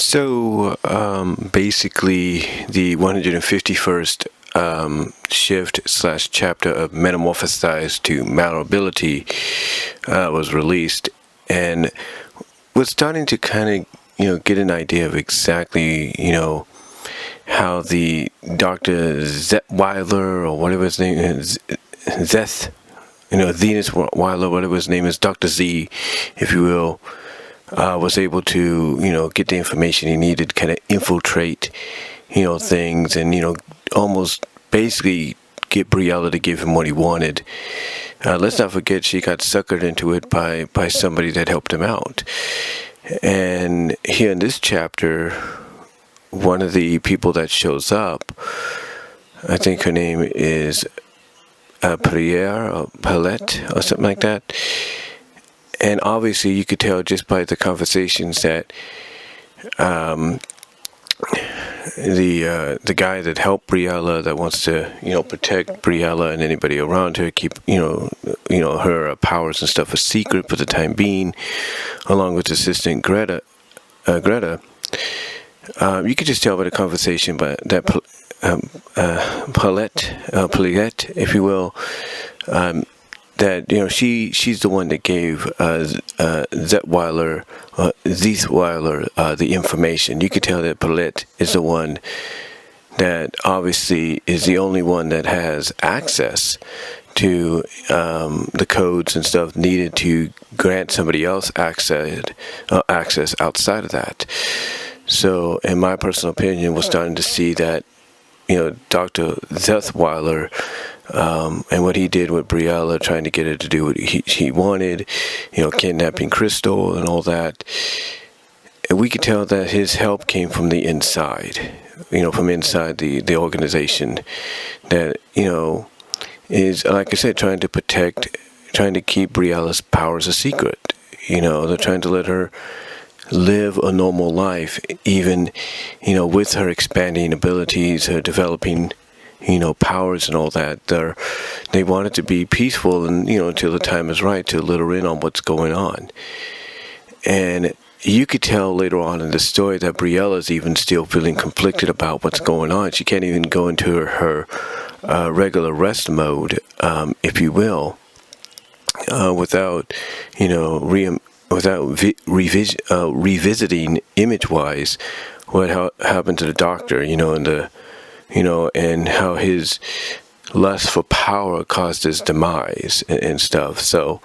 So basically, the 151st shift slash chapter of Metamorphosed to Malleability was released, and was starting to kind of get an idea of exactly how the Dr. Zettweiler, or whatever his name is, Zeth, Venus Weiler, whatever his name is, Dr. Z, if you will, was able to, get the information he needed, kind of infiltrate, things, and, almost basically get Briella to give him what he wanted. Let's not forget she got suckered into it by somebody that helped him out. And here in this chapter, one of the people that shows up, I think her name is Prière or Palette or something like that. And obviously you could tell just by the conversations that the guy that helped Briella, that wants to protect Briella and anybody around her, keep her powers and stuff a secret for the time being, along with assistant Greta, you could just tell by the conversation, but that Palette, if you will, that she's the one that gave Zettweiler, the information. You could tell that Palette is the one that obviously is the only one that has access to the codes and stuff needed to grant somebody else access outside of that. So, in my personal opinion, we're starting to see that Dr. Zettweiler, and what he did with Briella, trying to get her to do what he wanted, kidnapping Crystal and all that. And we could tell that his help came from the inside, from inside the organization that, is, like I said, trying to keep Briella's powers a secret. They're trying to let her live a normal life, even, with her expanding abilities, her developing, powers and all that. They want it to be peaceful and, until the time is right to let her in on what's going on. And you could tell later on in the story that Briella's even still feeling conflicted about what's going on. She can't even go into her regular rest mode, if you will, without, revisiting image-wise what happened to the doctor, and how his lust for power caused his demise and stuff. So,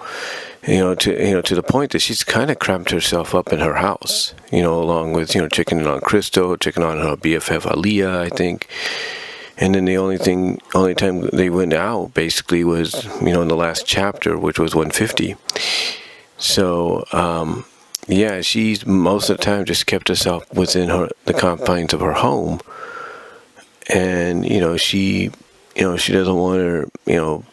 to the point that she's kind of cramped herself up in her house, along with checking in on Crystal, checking on her BFF Aliyah, I think. And then the only time they went out basically was in the last chapter, which was 150. So, she's most of the time just kept herself within the confines of her home. And, she doesn't want to,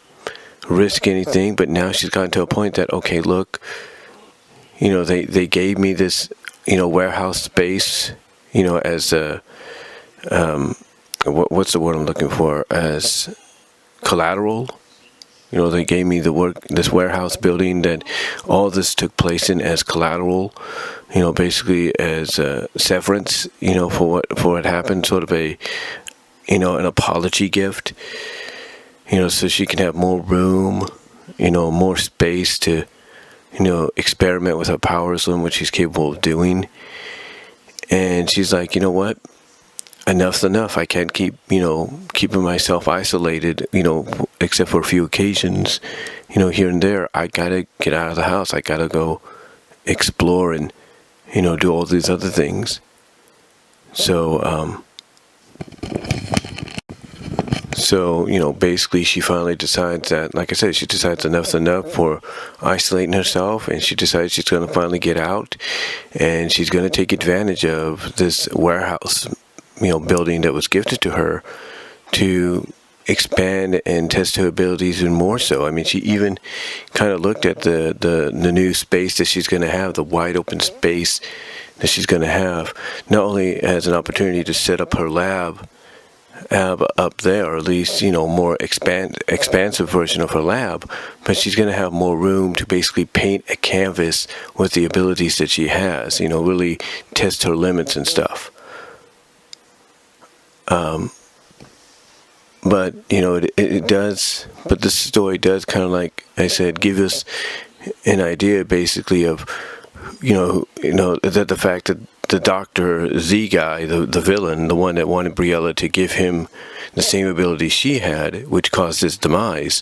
risk anything. But now she's gotten to a point that, okay, look, they gave me this, warehouse space, as a, what's the word I'm looking for? As collateral. They gave me this warehouse building that all this took place in as collateral, basically as severance, for what happened, sort of an apology gift, so she can have more room, more space to, experiment with her powers and what she's capable of doing. And she's like, you know what? Enough's enough. I can't keep, keeping myself isolated, except for a few occasions, here and there. I gotta get out of the house. I gotta go explore and, do all these other things. So, basically she finally decides that, like I said, she decides enough's enough for isolating herself, and she decides she's going to finally get out, and she's going to take advantage of this warehouse building that was gifted to her to expand and test her abilities even more so. I mean, she even kind of looked at the new space that she's going to have, the wide open space that she's going to have, not only as an opportunity to set up her lab, have up there, or at least, more expansive version of her lab, but she's going to have more room to basically paint a canvas with the abilities that she has, really test her limits and stuff. But, it does, but this story does kind of, like I said, give us an idea basically of, that the fact that the Dr. Z guy, the villain, the one that wanted Briella to give him the same ability she had, which caused his demise,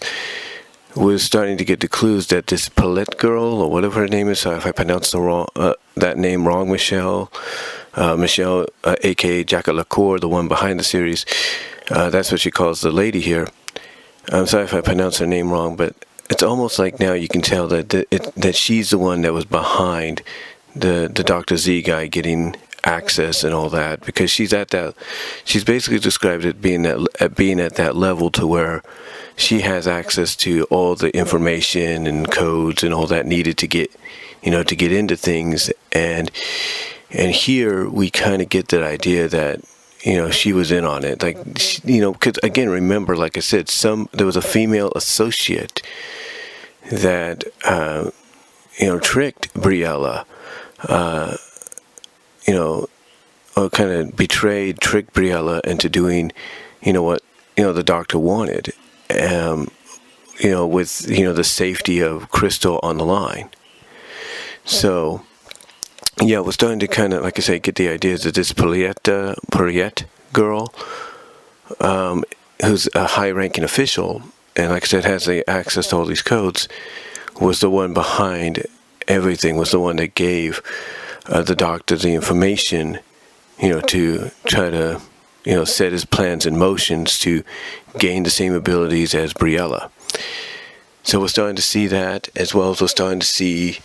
was starting to get the clues that this Paulette girl, or whatever her name is, if I pronounced that name wrong, Michelle, aka Jaquelidor, the one behind the series, that's what she calls the lady here. I'm sorry if I pronounced her name wrong, but it's almost like now you can tell that that she's the one that was behind the Dr. Z guy getting access and all that, because she's basically described it being at that level to where she has access to all the information and codes and all that needed to get into things, and here we kind of get that idea that she was in on it, like, because again, remember, like I said, there was a female associate that tricked Briella, or kind of tricked Briella into doing, what the doctor wanted, with the safety of Crystal on the line. So, yeah, we're starting to kind of, like I say, get the ideas that this Paulette girl, who's a high-ranking official, and like I said, has the access to all these codes, was the one behind everything, was the one that gave the doctor the information, to try to, set his plans in motions to gain the same abilities as Briella. So we're starting to see that, as well as we're starting to see,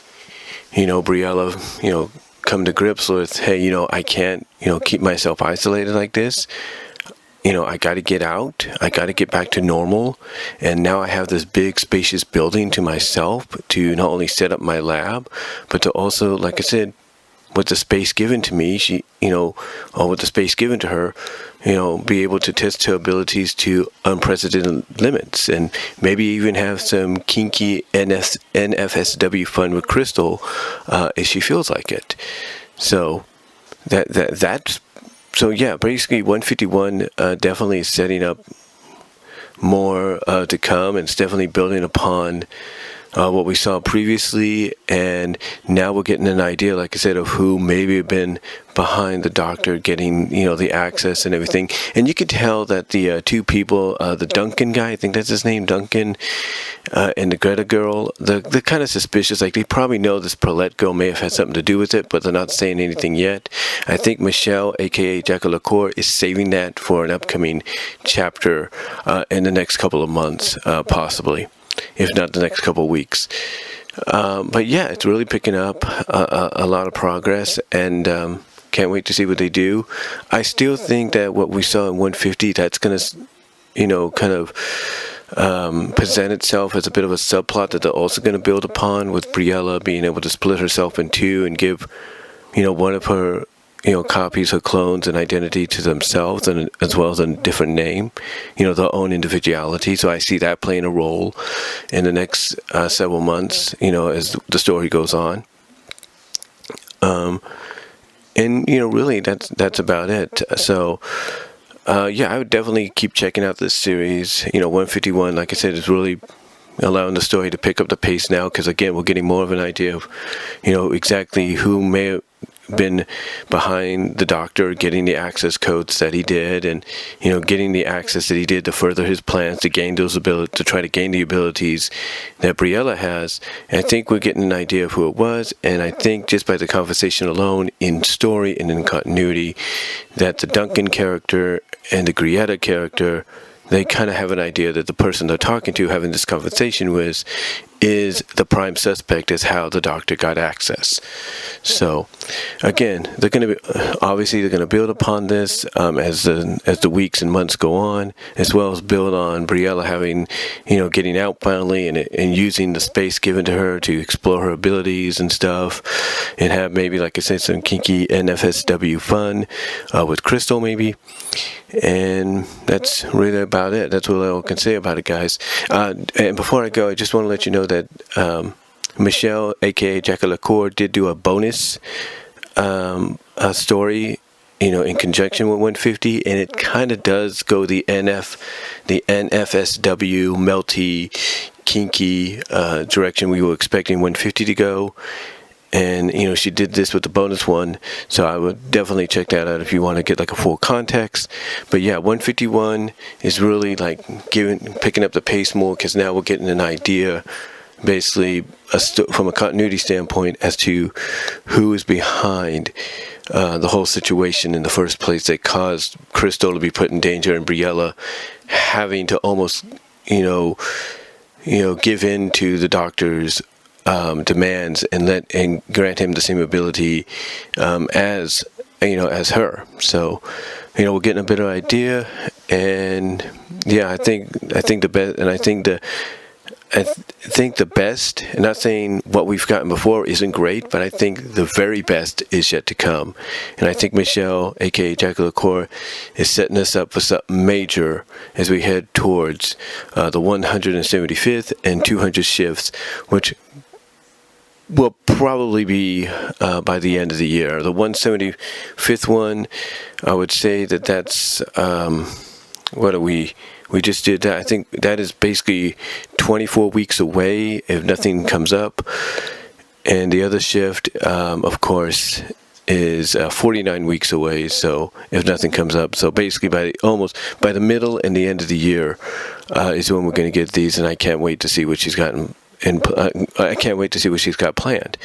Briella, come to grips with, hey, I can't, keep myself isolated like this. I got to get out. I got to get back to normal. And now I have this big, spacious building to myself to not only set up my lab, but to also, like I said, with the space given to me, or with the space given to her, be able to test her abilities to unprecedented limits, and maybe even have some kinky NFSW fun with Crystal, if she feels like it. So that's. So yeah, basically 151 definitely is setting up more to come, and it's definitely building upon what we saw previously, and now we're getting an idea, like I said, of who maybe have been behind the doctor getting, the access and everything. And you could tell that the two people, the Duncan guy, I think that's his name, Duncan, and the Greta girl, they're kind of suspicious. Like, they probably know this Paulette girl may have had something to do with it, but they're not saying anything yet. I think Michelle, aka Jaquelidor, is saving that for an upcoming chapter in the next couple of months, possibly, if not the next couple of weeks. But yeah, it's really picking up a lot of progress, and can't wait to see what they do. I still think that what we saw in 150, that's going to, kind of present itself as a bit of a subplot that they're also going to build upon, with Briella being able to split herself in two and give, one of her, copies, her clones, an identity to themselves, and as well as a different name, their own individuality. So I see that playing a role in the next several months, as the story goes on. And really, that's about it. So, yeah, I would definitely keep checking out this series. 151, like I said, is really allowing the story to pick up the pace now, because again, we're getting more of an idea of, exactly who may have been behind the doctor getting the access codes that he did, and getting the access that he did to further his plans to gain those abilities, to try to gain the abilities that Briella has. And I think we're getting an idea of who it was, and I think just by the conversation alone, in story and in continuity, that the Duncan character and the Grietta character, they kind of have an idea that the person they're talking to, having this conversation with, is the prime suspect as how the doctor got access. So again, they're going to be obviously they're going to build upon this as the weeks and months go on, as well as build on Briella having, getting out finally and using the space given to her to explore her abilities and stuff, and have maybe, like I said, some kinky NFSW fun with Crystal maybe. And that's really about it. That's what I can say about it, guys. And before I go, I just want to let you know that Michelle, aka Jaquelidor, did do a bonus a story, in conjunction with 150, and it kind of does go the NFSW melty, kinky direction we were expecting 150 to go. And she did this with the bonus one, so I would definitely check that out if you want to get like a full context. But yeah, 151 is really like picking up the pace more, because now we're getting an idea, basically from a continuity standpoint, as to who is behind the whole situation in the first place that caused Crystal to be put in danger, and Briella having to almost give in to the doctor's demands and grant him the same ability as her. So we're getting a better idea, and yeah, I think the best, and I think the best, and not saying what we've gotten before isn't great, but I think the very best is yet to come. And I think Michelle, aka Jaquelidor, is setting us up for something major as we head towards the 175th and 200 shifts, which will probably be by the end of the year. The 175th one, I would say that's what are we just did that. I think that is basically 24 weeks away if nothing comes up. And the other shift, of course, is 49 weeks away, so if nothing comes up. So basically by the middle and the end of the year is when we're going to get these, and I can't wait to see what she's gotten. And I can't wait to see what she's got planned.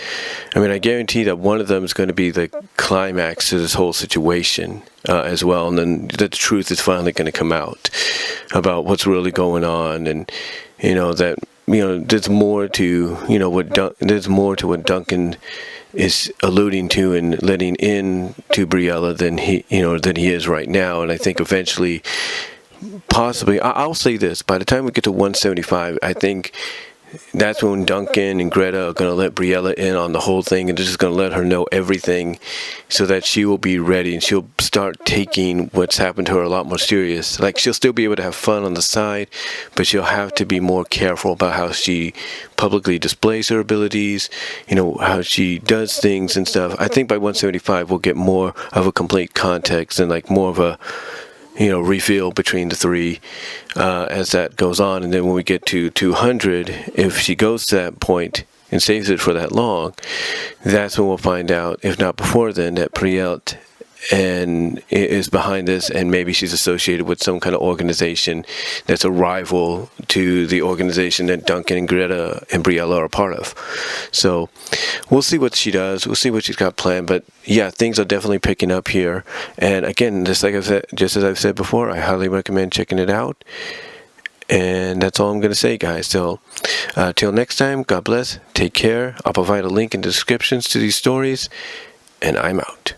I mean, I guarantee that one of them is going to be the climax to this whole situation as well. And then the truth is finally going to come out about what's really going on, and there's more to what Duncan is alluding to and letting in to Briella than he is right now. And I think eventually, possibly, I'll say this: by the time we get to 175, I think that's when Duncan and Greta are going to let Briella in on the whole thing, and they're just going to let her know everything so that she will be ready, and she'll start taking what's happened to her a lot more serious. Like, she'll still be able to have fun on the side, but she'll have to be more careful about how she publicly displays her abilities, how she does things and stuff. I think by 175 we'll get more of a complete context and like more of a reveal between the three as that goes on. And then when we get to 200, if she goes to that point and saves it for that long, that's when we'll find out, if not before then, that Briella and is behind this, and maybe she's associated with some kind of organization that's a rival to the organization that Duncan and Greta and Briella are a part of. So we'll see what she does. We'll see what she's got planned. But yeah, things are definitely picking up here. And again, just as I've said before, I highly recommend checking it out. And that's all I'm going to say, guys. So till next time, God bless. Take care. I'll provide a link in the descriptions to these stories. And I'm out.